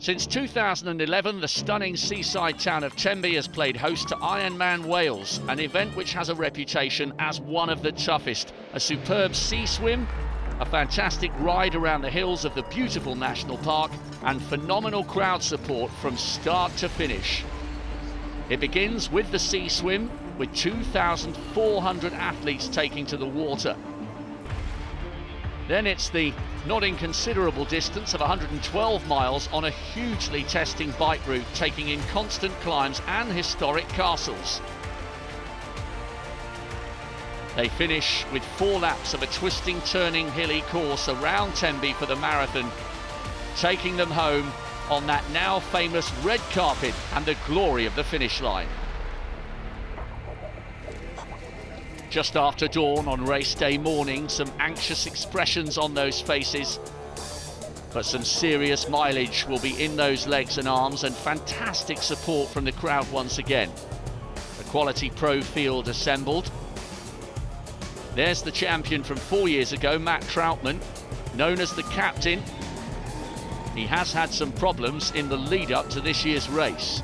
Since 2011, the stunning seaside town of Tenby has played host to Ironman Wales, an event which has a reputation as one of the toughest. A superb sea swim, a fantastic ride around the hills of the beautiful national park, and phenomenal crowd support from start to finish. It begins with the sea swim, with 2,400 athletes taking to the water. Then it's the not inconsiderable distance of 112 miles on a hugely testing bike route, taking in constant climbs and historic castles. They finish with 4 laps of a twisting, turning, hilly course around Tenby for the marathon, taking them home on that now famous red carpet and the glory of the finish line. Just after dawn on race day morning, some anxious expressions on those faces, but some serious mileage will be in those legs and arms, and fantastic support from the crowd once again. A quality pro field assembled. There's the champion from 4 years ago, Matt Troutman, known as the captain. He has had some problems in the lead up to this year's race.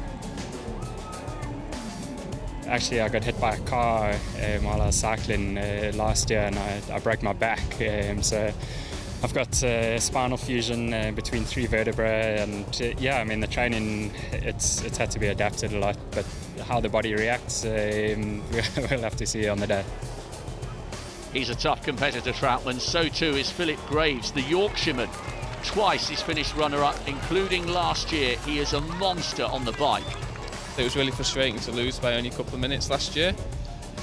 Actually, I got hit by a car while I was cycling last year, and I broke my back. So I've got spinal fusion between 3 vertebrae, and yeah, I mean the training it's had to be adapted a lot. But how the body reacts, we'll have to see on the day. He's a tough competitor, Troutman. So too is Philip Graves, the Yorkshireman. Twice he's finished runner-up, including last year. He is a monster on the bike. It was really frustrating to lose by only a couple of minutes last year.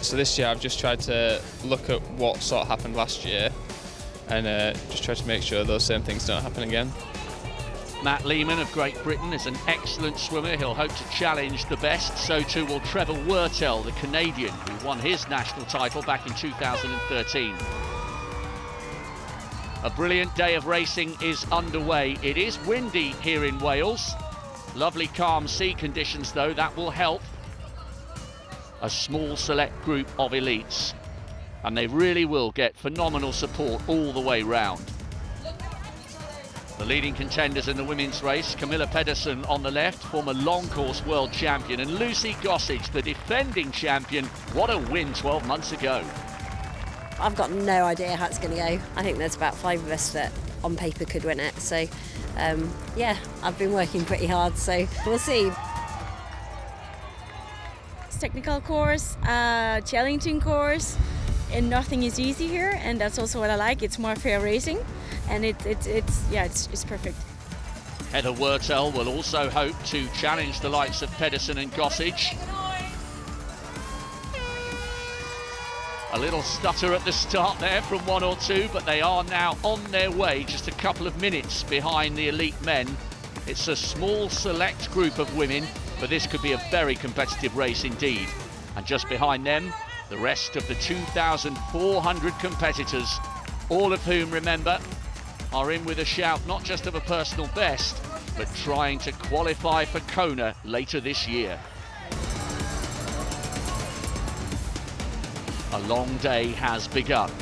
So this year I've just tried to look at what sort of happened last year and just try to make sure those same things don't happen again. Matt Lehman of Great Britain is an excellent swimmer. He'll hope to challenge the best. So too will Trevor Wurtell, the Canadian, who won his national title back in 2013. A brilliant day of racing is underway. It is windy here in Wales. Lovely calm sea conditions though, that will help. A small select group of elites, and they really will get phenomenal support all the way round. The leading contenders in the women's race, Camilla Pettersen on the left, former long course world champion, and Luci Gossage, the defending champion. What a win 12 months ago. I've got no idea how it's going to go. I think there's about 5 of us that on paper could win it, so yeah, I've been working pretty hard, so we'll see. It's a technical course, challenging course, and nothing is easy here, and that's also what I like. It's more fair racing, and it's perfect. Heather Wurtell will also hope to challenge the likes of Pedersen and Gossage. A little stutter at the start there from 1 or 2, but they are now on their way, just a couple of minutes behind the elite men. It's a small select group of women, but this could be a very competitive race indeed. And just behind them, the rest of the 2,400 competitors, all of whom, remember, are in with a shout not just of a personal best, but trying to qualify for Kona later this year. A long day has begun.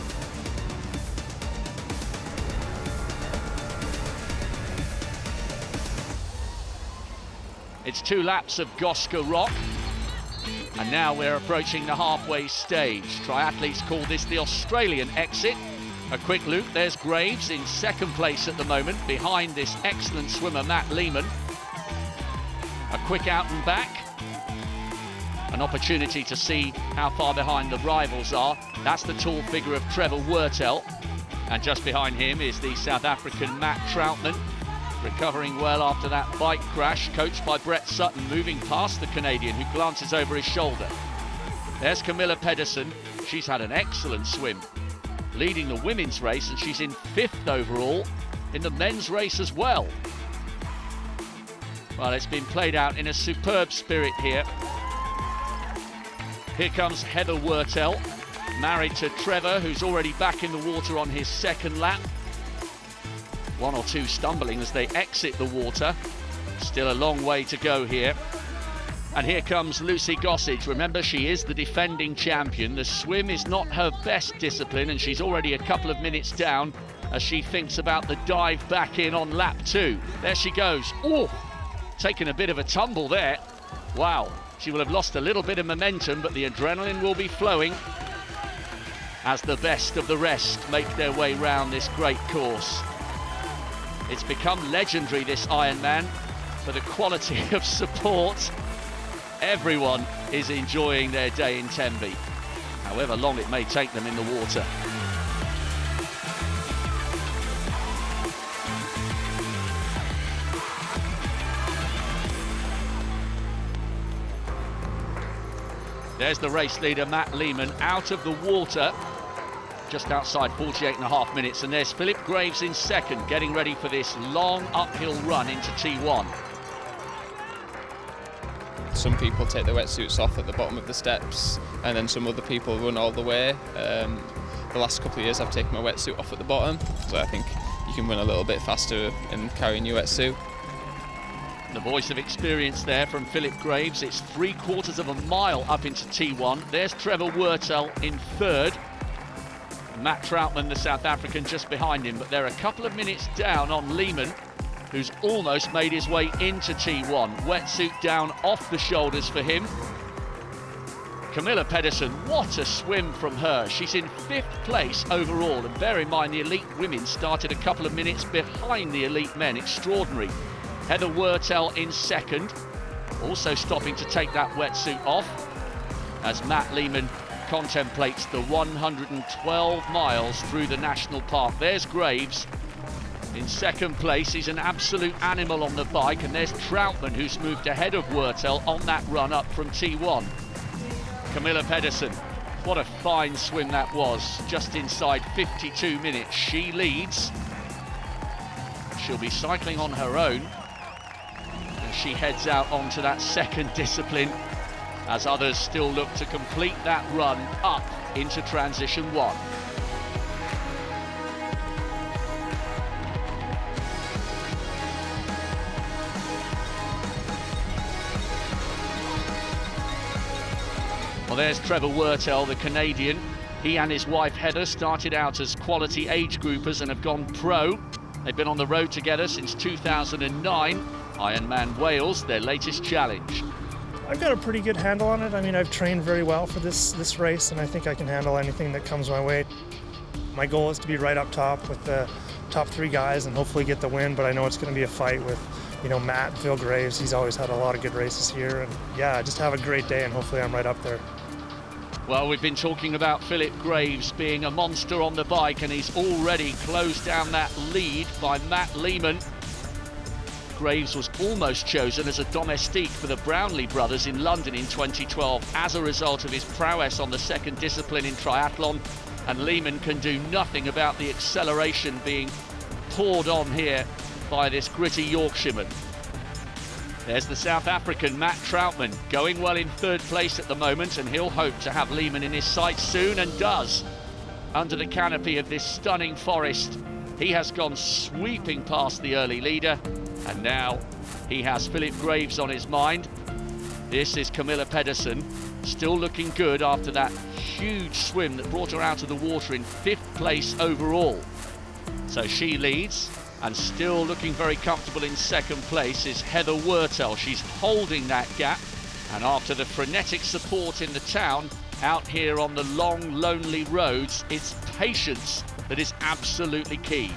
It's 2 laps of Gosca Rock, and now we're approaching the halfway stage. Triathletes call this the Australian exit. A quick loop, there's Graves in second place at the moment, behind this excellent swimmer Matt Lehman. A quick out and back. An opportunity to see how far behind the rivals are. That's the tall figure of Trevor Wurtell. And just behind him is the South African Matt Troutman, recovering well after that bike crash, coached by Brett Sutton, moving past the Canadian, who glances over his shoulder. There's Camilla Pettersen. She's had an excellent swim, leading the women's race, and she's in 5th overall in the men's race as well. Well, it's been played out in a superb spirit here. Here comes Heather Wurtell, married to Trevor, who's already back in the water on his 2nd lap. 1 or 2 stumbling as they exit the water. Still a long way to go here. And here comes Luci Gossage. Remember, she is the defending champion. The swim is not her best discipline, and she's already a couple of minutes down. as she thinks about the dive back in on lap 2. There she goes. Oh, taking a bit of a tumble there. Wow, she will have lost a little bit of momentum, but the adrenaline will be flowing as the best of the rest make their way round this great course. It's become legendary, this Ironman, for the quality of support. Everyone is enjoying their day in Tenby, however long it may take them in the water. There's the race leader, Matt Lehman, out of the water, just outside 48.5 minutes. And there's Philip Graves in second, getting ready for this long uphill run into T1. Some people take their wetsuits off at the bottom of the steps, and then some other people run all the way. The last couple of years I've taken my wetsuit off at the bottom, so I think you can run a little bit faster in carrying your wetsuit. The voice of experience there from Philip Graves. It's 3/4 of a mile up into T1. There's Trevor Wurtel in third. Matt Troutman, the South African, just behind him, but they're a couple of minutes down on Lehman, who's almost made his way into T1. Wetsuit down off the shoulders for him. Camilla Pettersen, what a swim from her. She's in 5th place overall, and bear in mind the elite women started a couple of minutes behind the elite men. Extraordinary. Heather Wurtel in second, also stopping to take that wetsuit off as Matt Lehman contemplates the 112 miles through the national park. There's Graves in second place. He's an absolute animal on the bike, and there's Troutman, who's moved ahead of Wurtel on that run up from T1. Camilla Pettersen, what a fine swim that was, just inside 52 minutes. She leads. She'll be cycling on her own as she heads out onto that second discipline, as others still look to complete that run up into transition 1. Well, there's Trevor Wurtel, the Canadian. He and his wife Heather started out as quality age groupers and have gone pro. They've been on the road together since 2009. Ironman Wales, their latest challenge. I've got a pretty good handle on it. I mean, I've trained very well for this race, and I think I can handle anything that comes my way. My goal is to be right up top with the top 3 guys and hopefully get the win, but I know it's going to be a fight with, Matt, Phil Graves. He's always had a lot of good races here, and yeah, just have a great day, and hopefully I'm right up there. Well, we've been talking about Philip Graves being a monster on the bike, and he's already closed down that lead by Matt Lehman. Graves was almost chosen as a domestique for the Brownlee brothers in London in 2012 as a result of his prowess on the second discipline in triathlon, and Lehman can do nothing about the acceleration being poured on here by this gritty Yorkshireman. There's the South African Matt Troutman, going well in 3rd place at the moment, and he'll hope to have Lehman in his sights soon, and does. Under the canopy of this stunning forest, he has gone sweeping past the early leader, and now he has Philip Graves on his mind. This is Camilla Pettersen, still looking good after that huge swim that brought her out of the water in 5th place overall. So she leads, and still looking very comfortable in 2nd place is Heather Wurtel. She's holding that gap, and after the frenetic support in the town, out here on the long, lonely roads, it's patience that is absolutely key.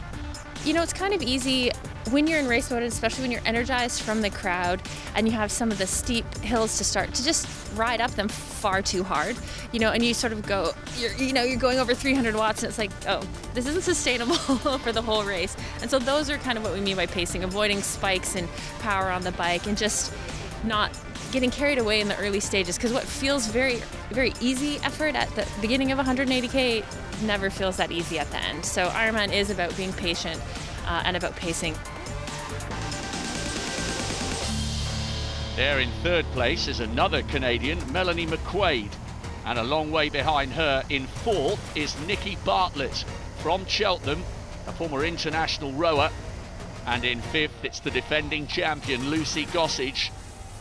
It's kind of easy when you're in race mode, especially when you're energized from the crowd and you have some of the steep hills to start, to just ride up them far too hard, and you sort of go, you're going over 300 watts, and it's like, oh, this isn't sustainable for the whole race. And so those are kind of what we mean by pacing, avoiding spikes and power on the bike, and just not getting carried away in the early stages, because what feels very, very easy effort at the beginning of 180K never feels that easy at the end. So Ironman is about being patient and about pacing. There in 3rd place is another Canadian, Melanie McQuaid, and a long way behind her in 4th is Nikki Bartlett from Cheltenham, a former international rower, and in 5th it's the defending champion Luci Gossage.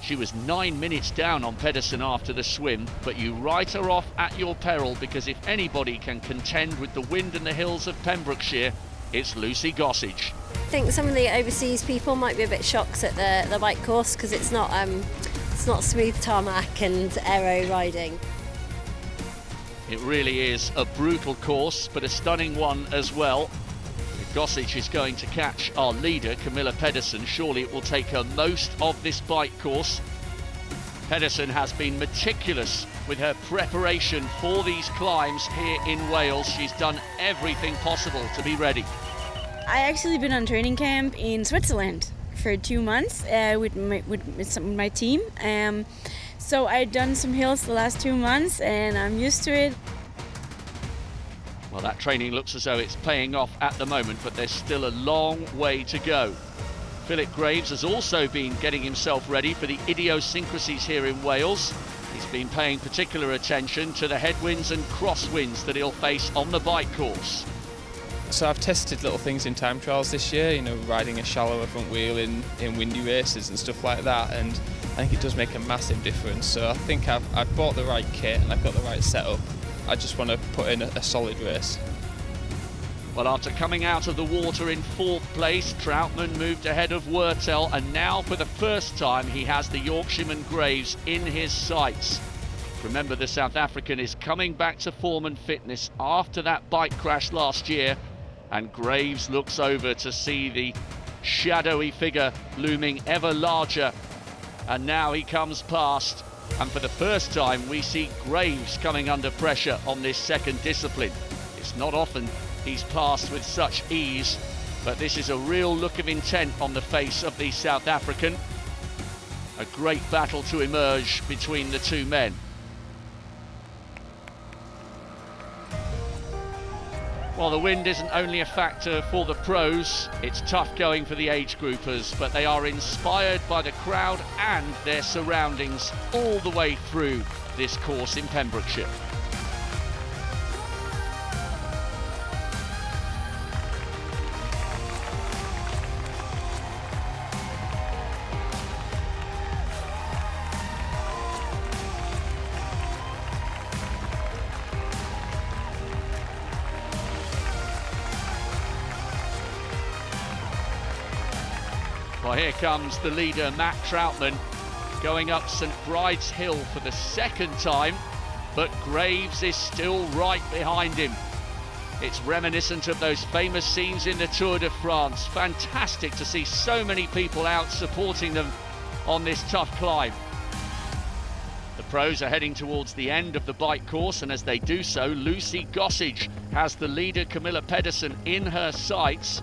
She was 9 minutes down on Pedersen after the swim, but you write her off at your peril, because if anybody can contend with the wind and the hills of Pembrokeshire, it's Luci Gossage. I think some of the overseas people might be a bit shocked at the bike course because it's not smooth tarmac and aero riding. It really is a brutal course, but a stunning one as well. If Gossage is going to catch our leader, Camilla Pettersen, surely it will take her most of this bike course. Pettersen has been meticulous with her preparation for these climbs here in Wales. She's done everything possible to be ready. I actually been on training camp in Switzerland for 2 months with my team. So I've done some hills the last 2 months and I'm used to it. Well, that training looks as though it's paying off at the moment, but there's still a long way to go. Philip Graves has also been getting himself ready for the idiosyncrasies here in Wales. He's been paying particular attention to the headwinds and crosswinds that he'll face on the bike course. So I've tested little things in time trials this year, you know, riding a shallower front wheel in windy races and stuff like that, and I think it does make a massive difference. So I think I've bought the right kit and I've got the right setup. I just want to put in a solid race. Well, after coming out of the water in 4th place, Troutman moved ahead of Wurtel, and now for the first time he has the Yorkshireman Graves in his sights. Remember, the South African is coming back to form and fitness after that bike crash last year, and Graves looks over to see the shadowy figure looming ever larger, and now he comes past, and for the first time we see Graves coming under pressure on this second discipline. It's not often he's passed with such ease, but this is a real look of intent on the face of the South African. A great battle to emerge between the two men. Well, the wind isn't only a factor for the pros, it's tough going for the age groupers, but they are inspired by the crowd and their surroundings all the way through this course in Pembrokeshire. Well, here comes the leader, Matt Troutman, going up St Bride's Hill for the second time, but Graves is still right behind him. It's reminiscent of those famous scenes in the Tour de France. Fantastic to see so many people out supporting them on this tough climb. The pros are heading towards the end of the bike course, and as they do so, Luci Gossage has the leader, Camilla Pettersen, in her sights.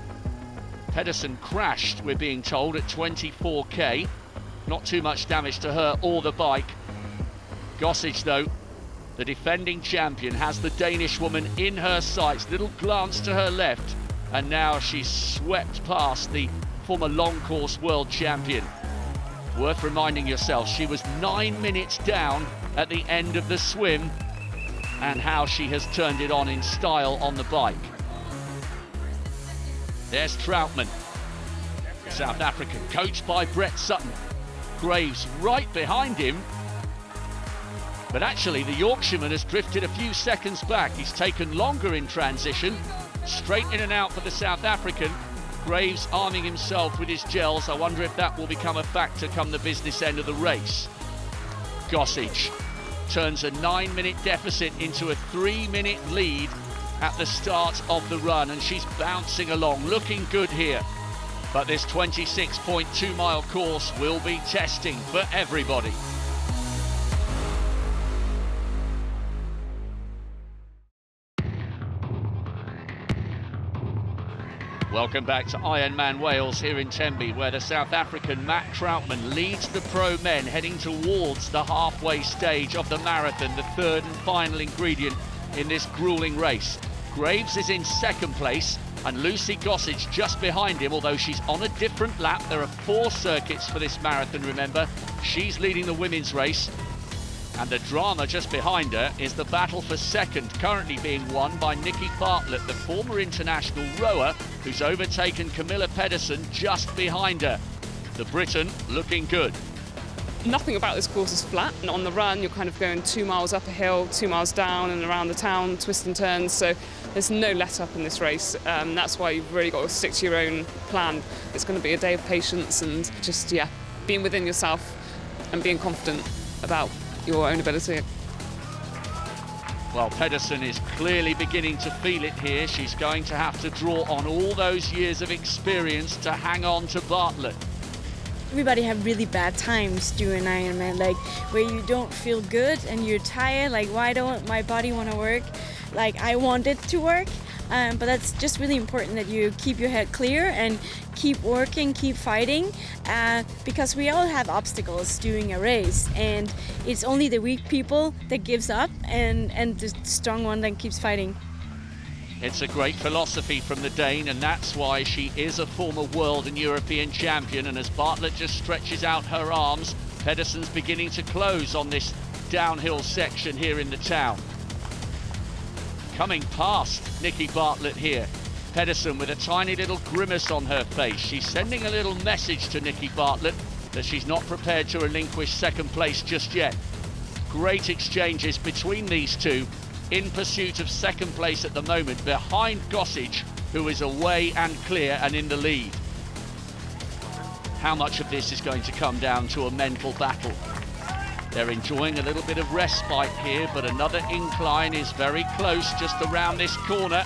Pettersen crashed, we're being told, at 24k. Not too much damage to her or the bike. Gossage, though, the defending champion, has the Danish woman in her sights. Little glance to her left, and now she's swept past the former long course world champion. Worth reminding yourself, she was 9 minutes down at the end of the swim, and how she has turned it on in style on the bike. There's Troutman, South African, coached by Brett Sutton. Graves right behind him. But actually, the Yorkshireman has drifted a few seconds back. He's taken longer in transition. Straight in and out for the South African. Graves arming himself with his gels. I wonder if that will become a factor come the business end of the race. Gossage turns a 9-minute deficit into a 3-minute lead at the start of the run, and she's bouncing along, looking good here. But this 26.2 mile course will be testing for everybody. Welcome back to Ironman Wales here in Tenby, where the South African Matt Troutman leads the pro men heading towards the halfway stage of the marathon, the third and final ingredient in this grueling race. Graves is in second place and Luci Gossage just behind him, although she's on a different lap. There are 4 circuits for this marathon, remember. She's leading the women's race, and the drama just behind her is the battle for second, currently being won by Nikki Bartlett, the former international rower, who's overtaken Camilla Pettersen just behind her. The Briton looking good. Nothing about this course is flat, and on the run you're kind of going 2 miles up a hill, 2 miles down and around the town, twists and turns, so there's no let up in this race. That's why you've really got to stick to your own plan. It's going to be a day of patience and just, being within yourself and being confident about your own ability. Well, Pettersen is clearly beginning to feel it here. She's going to have to draw on all those years of experience to hang on to Bartlett. Everybody have really bad times doing Ironman, like where you don't feel good and you're tired, like why don't my body want to work like I want it to work? But that's just really important that you keep your head clear and keep working, keep fighting, because we all have obstacles during a race, and it's only the weak people that gives up and the strong one that keeps fighting. It's a great philosophy from the Dane, and that's why she is a former world and European champion. And as Bartlett just stretches out her arms, Pettersen's beginning to close on this downhill section here in the town. Coming past Nikki Bartlett here, Pettersen with a tiny little grimace on her face. She's sending a little message to Nikki Bartlett that she's not prepared to relinquish second place just yet. Great exchanges between these two, in pursuit of second place at the moment, behind Gossage, who is away and clear and in the lead. How much of this is going to come down to a mental battle? They're enjoying a little bit of respite here, but another incline is very close, just around this corner.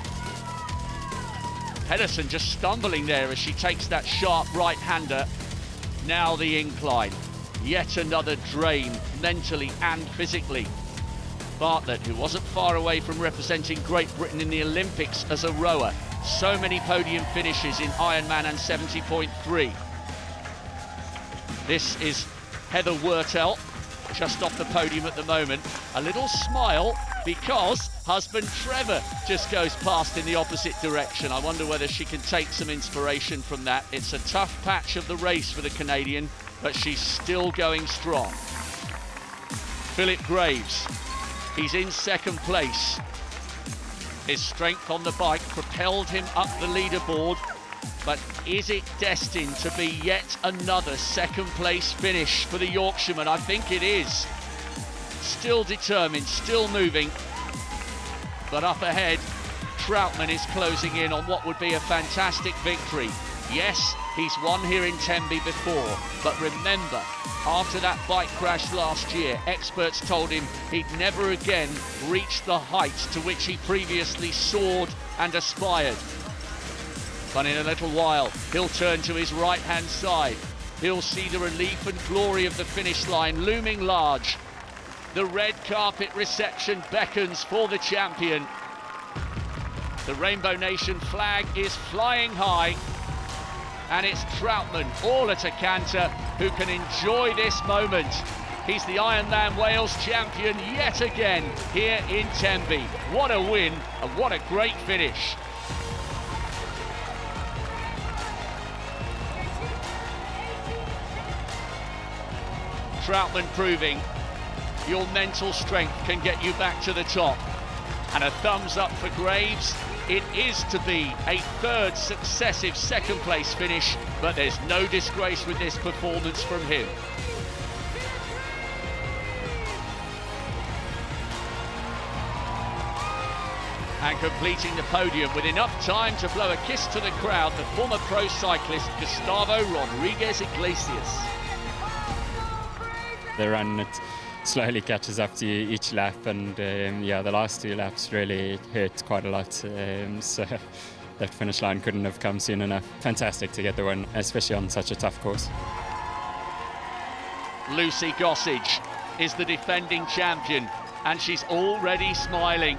Pettersen just stumbling there as she takes that sharp right-hander. Now the incline. Yet another drain, mentally and physically. Bartlett, who wasn't far away from representing Great Britain in the Olympics as a rower. So many podium finishes in Ironman and 70.3. This is Heather Wurtelt, just off the podium at the moment. A little smile because husband Trevor just goes past in the opposite direction. I wonder whether she can take some inspiration from that. It's a tough patch of the race for the Canadian, but she's still going strong. Philip Graves, he's in second place. His strength on the bike propelled him up the leaderboard, but is it destined to be yet another second place finish for the Yorkshireman? I think it is. Still determined, still moving, but up ahead, Troutman is closing in on what would be a fantastic victory. Yes, he's won here in Tenby before, but remember, after that bike crash last year, experts told him he'd never again reach the heights to which he previously soared and aspired. But in a little while, he'll turn to his right-hand side. He'll see the relief and glory of the finish line looming large. The red carpet reception beckons for the champion. The Rainbow Nation flag is flying high. And it's Troutman, all at a canter, who can enjoy this moment. He's the Ironman Wales champion yet again here in Tenby. What a win and what a great finish. Troutman proving your mental strength can get you back to the top. And a thumbs up for Graves. It is to be a third successive second place finish, but there's no disgrace with this performance from him. And completing the podium with enough time to blow a kiss to the crowd, the former pro cyclist Gustavo Rodriguez Iglesias. The run, it slowly catches up to you each lap, and the last two laps really hurt quite a lot, so that finish line couldn't have come soon enough. Fantastic to get the win, especially on such a tough course. Luci Gossage is the defending champion, and she's already smiling.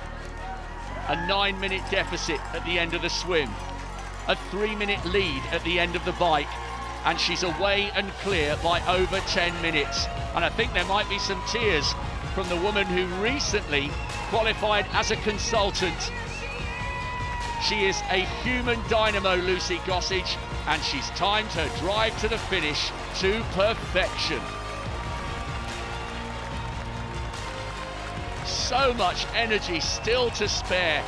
A 9-minute deficit at the end of the swim, a 3-minute lead at the end of the bike, and she's away and clear by over 10 minutes. And I think there might be some tears from the woman who recently qualified as a consultant. She is a human dynamo, Luci Gossage, and she's timed her drive to the finish to perfection. So much energy still to spare.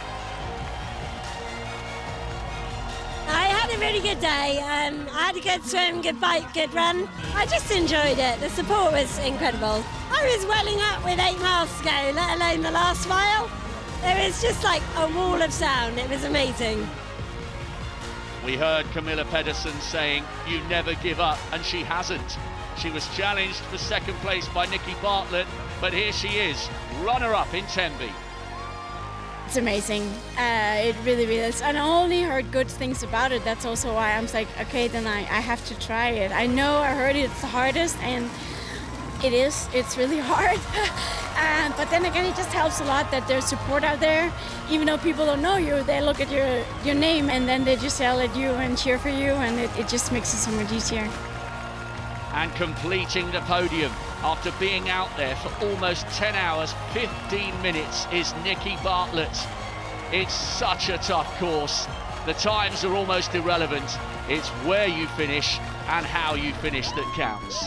I had a really good day. I had a good swim, good bike, good run. I just enjoyed it. The support was incredible. I was welling up with 8 miles to go, let alone the last mile. It was just like a wall of sound. It was amazing. We heard Camilla Pettersen saying, "You never give up," and she hasn't. She was challenged for second place by Nikki Bartlett, but here she is, runner-up in Tenby. It's amazing. It really, really is. And I only heard good things about it. That's also why I'm like, okay, then I have to try it. I know I heard it's the hardest, and it is. It's really hard. But then again, it just helps a lot that there's support out there. Even though people don't know you, they look at your name and then they just yell at you and cheer for you, and it just makes it so much easier. And completing the podium after being out there for almost 10 hours, 15 minutes is Nikki Bartlett. It's such a tough course. The times are almost irrelevant. It's where you finish and how you finish that counts.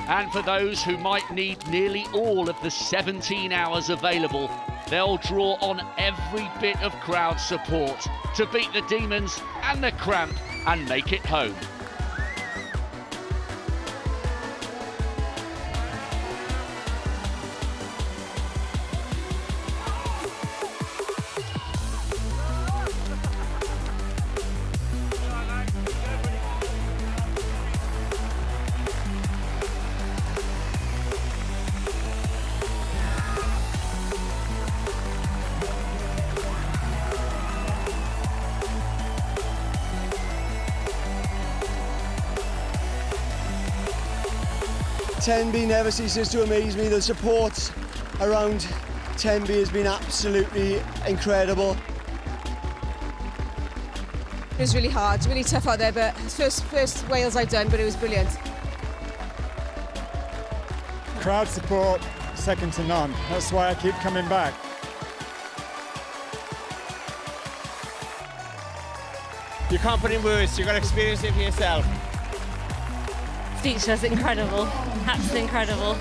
And for those who might need nearly all of the 17 hours available, they'll draw on every bit of crowd support to beat the demons and the cramp and make it home. Tenby never ceases to amaze me. The support around Tenby has been absolutely incredible. It was really hard, really tough out there, but first Wales I'd done, but it was brilliant. Crowd support, second to none. That's why I keep coming back. You can't put in words, you've got to experience it for yourself. Speechless, incredible, absolutely incredible.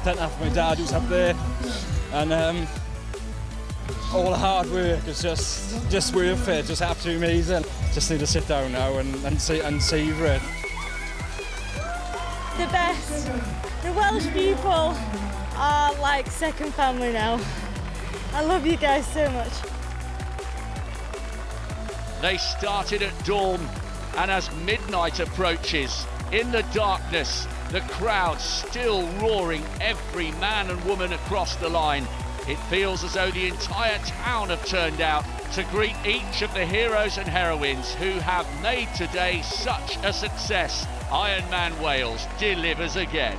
Sent after my dad who's up there, and all the hard work is just worth it, just absolutely amazing. Just need to sit down now and savor it. The best. The Welsh people are like second family now. I love you guys so much. They started at dawn, and as midnight approaches, in the darkness, the crowd still roaring every man and woman across the line. It feels as though the entire town have turned out to greet each of the heroes and heroines who have made today such a success. Ironman Wales delivers again.